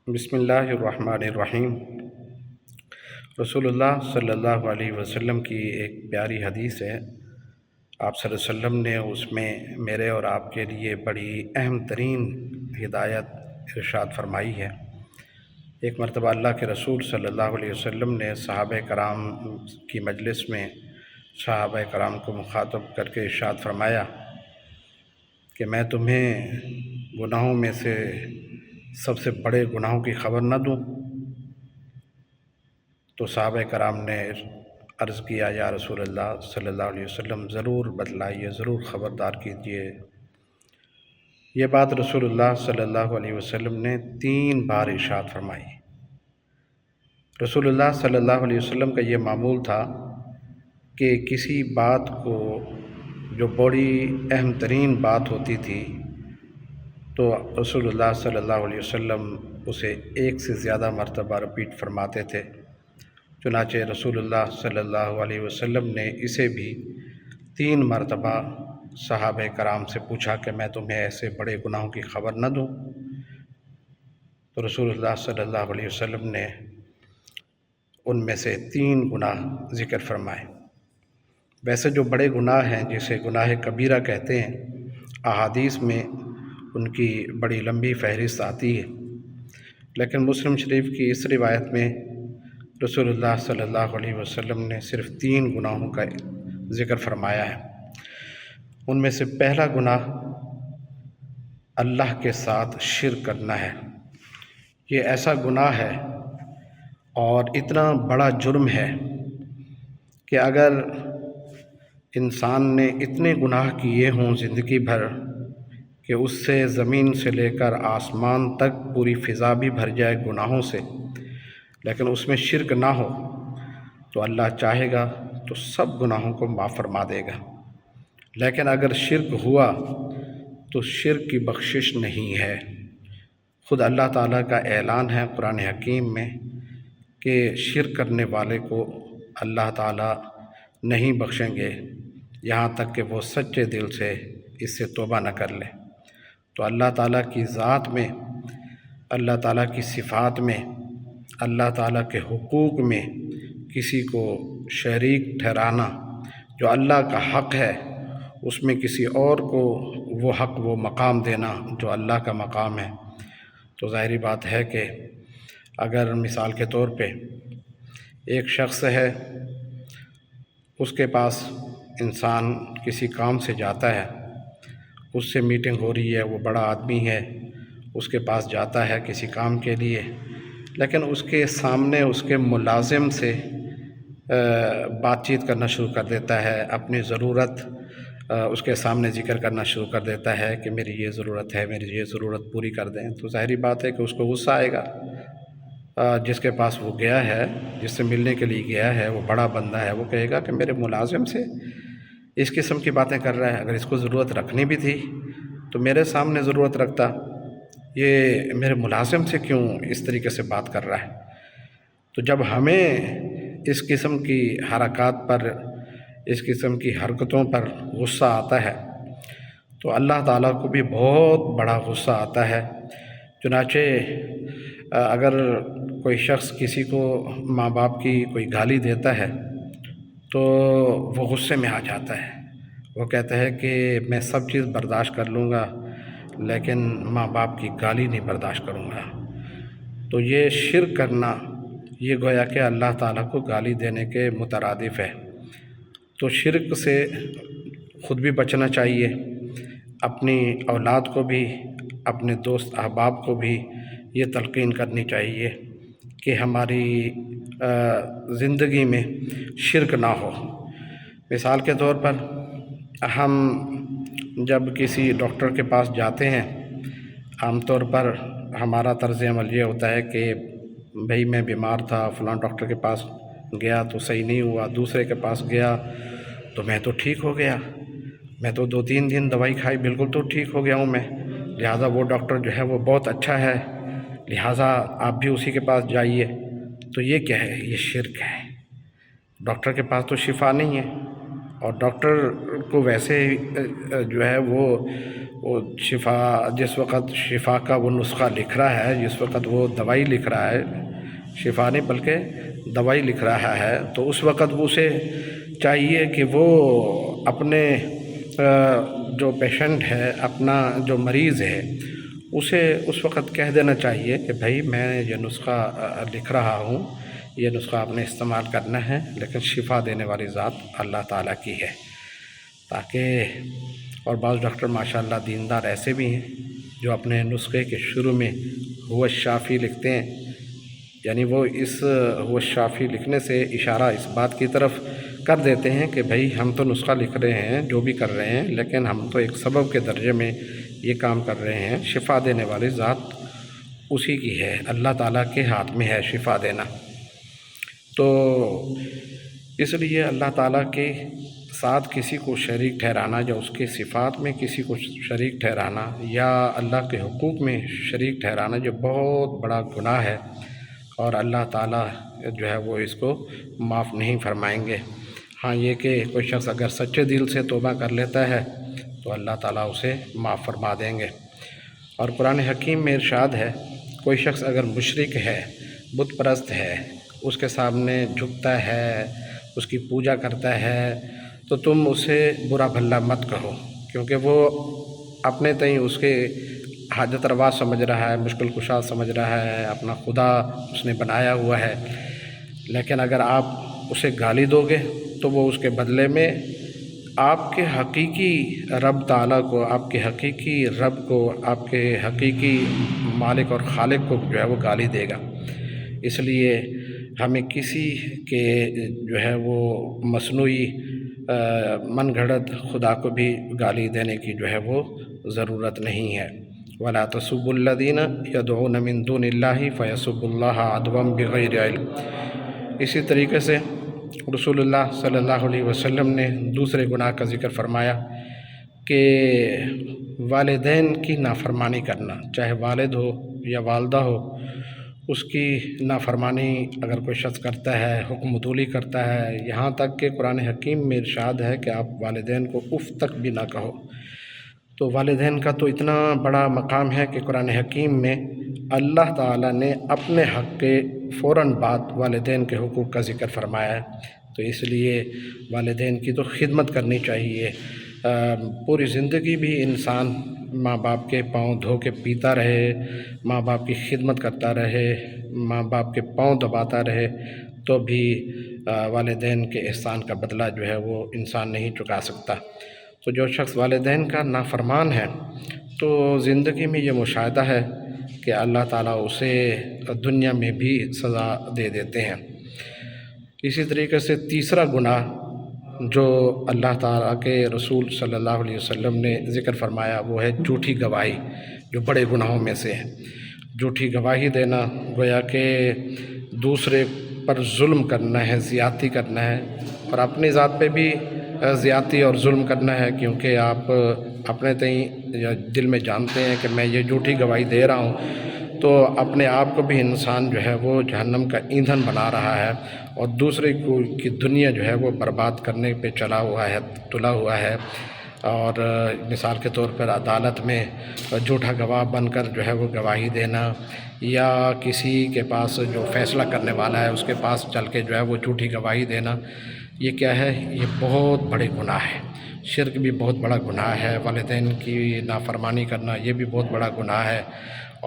بسم اللہ الرحمن الرحیم۔ رسول اللہ صلی اللہ علیہ وسلم کی ایک پیاری حدیث ہے۔ آپ صلی اللہ علیہ وسلم نے اس میں میرے اور آپ کے لیے بڑی اہم ترین ہدایت ارشاد فرمائی ہے۔ ایک مرتبہ اللہ کے رسول صلی اللہ علیہ وسلم نے صحابہ کرام کی مجلس میں صحابہ کرام کو مخاطب کر کے ارشاد فرمایا کہ میں تمہیں گناہوں میں سے سب سے بڑے گناہوں کی خبر نہ دوں؟ تو صحابہ کرام نے عرض کیا، یا رسول اللہ صلی اللہ علیہ وسلم ضرور بتلائیے، ضرور خبردار کیجیے۔ یہ بات رسول اللہ صلی اللہ علیہ وسلم نے 3 بار ارشاد فرمائی۔ رسول اللہ صلی اللہ علیہ وسلم کا یہ معمول تھا کہ کسی بات کو جو بڑی اہم ترین بات ہوتی تھی تو رسول اللہ صلی اللہ علیہ وسلم اسے ایک سے زیادہ مرتبہ رپیٹ فرماتے تھے۔ چنانچہ رسول اللہ صلی اللہ علیہ وسلم نے اسے بھی 3 مرتبہ صحابہ کرام سے پوچھا کہ میں تمہیں ایسے بڑے گناہوں کی خبر نہ دوں؟ تو رسول اللہ صلی اللہ علیہ وسلم نے ان میں سے 3 گناہ ذکر فرمائے۔ ویسے جو بڑے گناہ ہیں جسے گناہ کبیرہ کہتے ہیں، احادیث میں ان کی بڑی لمبی فہرست آتی ہے، لیکن مسلم شریف کی اس روایت میں رسول اللہ صلی اللہ علیہ وسلم نے صرف 3 گناہوں کا ذکر فرمایا ہے۔ ان میں سے پہلا گناہ اللہ کے ساتھ شرک کرنا ہے۔ یہ ایسا گناہ ہے اور اتنا بڑا جرم ہے کہ اگر انسان نے اتنے گناہ کیے ہوں زندگی بھر کہ اس سے زمین سے لے کر آسمان تک پوری فضا بھی بھر جائے گناہوں سے، لیکن اس میں شرک نہ ہو تو اللہ چاہے گا تو سب گناہوں کو معاف فرما دے گا۔ لیکن اگر شرک ہوا تو شرک کی بخشش نہیں ہے۔ خود اللہ تعالیٰ کا اعلان ہے قرآن حکیم میں کہ شرک کرنے والے کو اللہ تعالیٰ نہیں بخشیں گے یہاں تک کہ وہ سچے دل سے اس سے توبہ نہ کر لے۔ تو اللہ تعالیٰ کی ذات میں، اللہ تعالیٰ کی صفات میں، اللہ تعالیٰ کے حقوق میں کسی کو شریک ٹھہرانا، جو اللہ کا حق ہے اس میں کسی اور کو وہ حق، وہ مقام دینا جو اللہ کا مقام ہے، تو ظاہری بات ہے کہ اگر مثال کے طور پہ ایک شخص ہے، اس کے پاس انسان کسی کام سے جاتا ہے، اس سے میٹنگ ہو رہی ہے، وہ بڑا آدمی ہے، اس کے پاس جاتا ہے کسی کام کے لیے، لیکن اس کے سامنے اس کے ملازم سے بات چیت کرنا شروع کر دیتا ہے، اپنی ضرورت اس کے سامنے ذکر کرنا شروع کر دیتا ہے کہ میری یہ ضرورت ہے، میری یہ ضرورت پوری کر دیں، تو ظاہری بات ہے کہ اس کو غصہ آئے گا۔ جس کے پاس وہ گیا ہے، جس سے ملنے کے لیے گیا ہے، وہ بڑا بندہ ہے، وہ کہے گا کہ میرے ملازم سے اس قسم کی باتیں کر رہا ہے، اگر اس کو ضرورت رکھنی بھی تھی تو میرے سامنے ضرورت رکھتا، یہ میرے ملازم سے کیوں اس طریقے سے بات کر رہا ہے؟ تو جب ہمیں اس قسم کی حرکات پر، اس قسم کی حرکتوں پر غصہ آتا ہے تو اللہ تعالیٰ کو بھی بہت بڑا غصہ آتا ہے۔ چنانچہ اگر کوئی شخص کسی کو ماں باپ کی کوئی گالی دیتا ہے تو وہ غصے میں آ جاتا ہے، وہ کہتا ہے کہ میں سب چیز برداشت کر لوں گا لیکن ماں باپ کی گالی نہیں برداشت کروں گا۔ تو یہ شرک کرنا، یہ گویا کہ اللہ تعالیٰ کو گالی دینے کے مترادف ہے۔ تو شرک سے خود بھی بچنا چاہیے، اپنی اولاد کو بھی، اپنے دوست احباب کو بھی یہ تلقین کرنی چاہیے کہ ہماری زندگی میں شرک نہ ہو۔ مثال کے طور پر ہم جب کسی ڈاکٹر کے پاس جاتے ہیں، عام طور پر ہمارا طرز عمل یہ ہوتا ہے کہ بھئی میں بیمار تھا، فلاں ڈاکٹر کے پاس گیا تو صحیح نہیں ہوا، دوسرے کے پاس گیا تو میں تو ٹھیک ہو گیا، میں تو 2-3 دن دوائی کھائی بالکل تو ٹھیک ہو گیا ہوں میں، لہٰذا وہ ڈاکٹر جو ہے وہ بہت اچھا ہے، لہٰذا آپ بھی اسی کے پاس جائیے۔ تو یہ کیا ہے؟ یہ شرک ہے۔ ڈاکٹر کے پاس تو شفا نہیں ہے اور ڈاکٹر کو ویسے جو ہے وہ شفا، جس وقت شفا کا وہ نسخہ لکھ رہا ہے، جس وقت وہ دوائی لکھ رہا ہے، شفا نہیں بلکہ دوائی لکھ رہا ہے، تو اس وقت اسے چاہیے کہ وہ اپنے جو پیشنٹ ہے، اپنا جو مریض ہے، اسے اس وقت کہہ دینا چاہیے کہ بھائی میں یہ نسخہ لکھ رہا ہوں، یہ نسخہ آپ نے استعمال کرنا ہے، لیکن شفا دینے والی ذات اللہ تعالیٰ کی ہے، تاکہ اور بعض ڈاکٹر ماشاءاللہ دیندار ایسے بھی ہیں جو اپنے نسخے کے شروع میں هو الشافی لکھتے ہیں، یعنی وہ اس هو الشافی لکھنے سے اشارہ اس بات کی طرف کر دیتے ہیں کہ بھائی ہم تو نسخہ لکھ رہے ہیں، جو بھی کر رہے ہیں، لیکن ہم تو ایک سبب کے درجے میں یہ کام کر رہے ہیں، شفا دینے والی ذات اسی کی ہے، اللہ تعالیٰ کے ہاتھ میں ہے شفا دینا۔ تو اس لیے اللہ تعالیٰ کے ساتھ کسی کو شریک ٹھہرانا، یا اس کے صفات میں کسی کو شریک ٹھہرانا، یا اللہ کے حقوق میں شریک ٹھہرانا، جو بہت بڑا گناہ ہے، اور اللہ تعالیٰ جو ہے وہ اس کو معاف نہیں فرمائیں گے۔ ہاں یہ کہ کوئی شخص اگر سچے دل سے توبہ کر لیتا ہے تو اللہ تعالیٰ اسے معاف فرما دیں گے۔ اور قرآن حکیم میں ارشاد ہے، کوئی شخص اگر مشرک ہے، بت پرست ہے، اس کے سامنے جھکتا ہے، اس کی پوجا کرتا ہے، تو تم اسے برا بھلا مت کہو، کیونکہ وہ اپنے تئیں اس کے حاجت روا سمجھ رہا ہے، مشکل کشا سمجھ رہا ہے، اپنا خدا اس نے بنایا ہوا ہے۔ لیکن اگر آپ اسے گالی دو گے تو وہ اس کے بدلے میں آپ کے حقیقی رب تعالیٰ کو، آپ کے حقیقی رب کو، آپ کے حقیقی مالک اور خالق کو جو ہے وہ گالی دے گا۔ اس لیے ہمیں کسی کے جو ہے وہ مصنوعی من گھڑت خدا کو بھی گالی دینے کی جو ہے وہ ضرورت نہیں ہے۔ وَلَا تَسُبُّوا الَّذِينَ يَدْعُونَ مِن دُونِ اللَّهِ فَيَسُبُّوا اللَّهَ عَدْوًا بِغَيْرِ عِلْمٍ۔ اسی طریقے سے رسول اللہ صلی اللہ علیہ وسلم نے دوسرے گناہ کا ذکر فرمایا کہ والدین کی نافرمانی کرنا، چاہے والد ہو یا والدہ ہو، اس کی نافرمانی اگر کوئی شخص کرتا ہے، حکم عدولی کرتا ہے، یہاں تک کہ قرآن حکیم میں ارشاد ہے کہ آپ والدین کو اف تک بھی نہ کہو۔ تو والدین کا تو اتنا بڑا مقام ہے کہ قرآن حکیم میں اللہ تعالیٰ نے اپنے حق کے فوراً بعد والدین کے حقوق کا ذکر فرمایا ہے۔ تو اس لیے والدین کی تو خدمت کرنی چاہیے، پوری زندگی بھی انسان ماں باپ کے پاؤں دھو کے پیتا رہے، ماں باپ کی خدمت کرتا رہے، ماں باپ کے پاؤں دباتا رہے، تو بھی والدین کے احسان کا بدلہ جو ہے وہ انسان نہیں چکا سکتا۔ تو جو شخص والدین کا نافرمان ہے تو زندگی میں یہ مشاہدہ ہے کہ اللہ تعالیٰ اسے دنیا میں بھی سزا دے دیتے ہیں۔ اسی طریقے سے تیسرا گناہ جو اللہ تعالیٰ کے رسول صلی اللہ علیہ وسلم نے ذکر فرمایا وہ ہے جھوٹی گواہی، جو بڑے گناہوں میں سے ہے۔ جھوٹی گواہی دینا گویا کہ دوسرے پر ظلم کرنا ہے، زیادتی کرنا ہے، اور اپنی ذات پہ بھی زیادتی اور ظلم کرنا ہے، کیونکہ آپ اپنے تئیں دل میں جانتے ہیں کہ میں یہ جھوٹی گواہی دے رہا ہوں، تو اپنے آپ کو بھی انسان جو ہے وہ جہنم کا ایندھن بنا رہا ہے، اور دوسرے کی دنیا جو ہے وہ برباد کرنے پہ تلا ہوا ہے۔ اور مثال کے طور پر عدالت میں جھوٹا گواہ بن کر جو ہے وہ گواہی دینا، یا کسی کے پاس جو فیصلہ کرنے والا ہے اس کے پاس چل کے جو ہے وہ جھوٹی گواہی دینا، یہ کیا ہے؟ یہ بہت بڑے گناہ ہے۔ شرک بھی بہت بڑا گناہ ہے، والدین کی نافرمانی کرنا یہ بھی بہت بڑا گناہ ہے،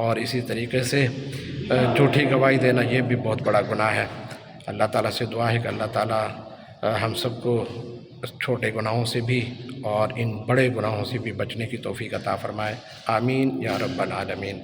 اور اسی طریقے سے جھوٹی گواہی دینا یہ بھی بہت بڑا گناہ ہے۔ اللہ تعالیٰ سے دعا ہے کہ اللہ تعالیٰ ہم سب کو چھوٹے گناہوں سے بھی اور ان بڑے گناہوں سے بھی بچنے کی توفیق عطا فرمائے۔ آمین یا رب العالمین۔